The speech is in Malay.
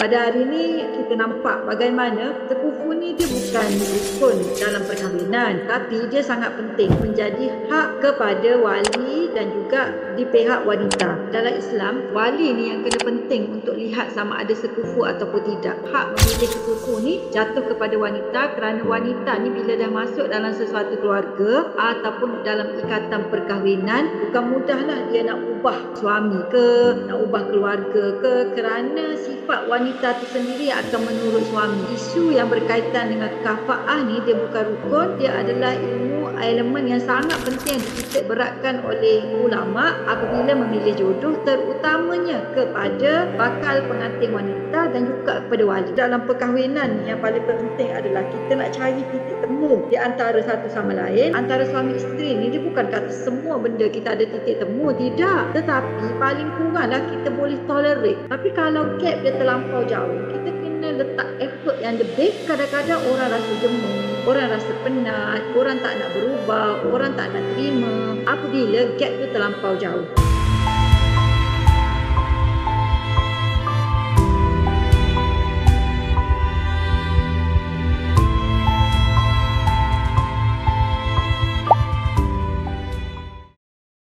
pada hari ini kita nampak bagaimana sekufu ni dia bukan rukun dalam perkahwinan, tapi dia sangat penting menjadi hak kepada wali dan juga di pihak wanita. Dalam Islam, wali ni yang kena penting untuk lihat sama ada sekufu ataupun tidak. Hak memilih sekufu ni jatuh kepada wanita, kerana wanita ni bila dah masuk dalam sesuatu keluarga ataupun dalam ikatan perkahwinan, bukan mudahlah dia nak ubah suami ke, nak ubah keluarga ke, kerana sifat wanita itu sendiri akan menurut suami. Isu yang berkaitan dengan kafaah ni dia bukan rukun, dia adalah ilmu elemen yang sangat penting yang dititik beratkan oleh ulama apabila memilih jodoh, terutamanya kepada bakal pengantin wanita dan juga kepada wali. Dalam perkahwinan yang paling penting adalah kita nak cari titik temu di antara satu sama lain. Antara suami isteri ni dia bukan kata semua benda kita ada titik temu, tidak, tetapi paling kuranglah kita boleh tolerate. Tapi kalau gap dia terlampau jauh, kita kena letak effort yang lebih. Kadang-kadang orang rasa jemu, orang rasa penat, orang tak nak berubah, orang tak nak terima apabila gap tu terlampau jauh.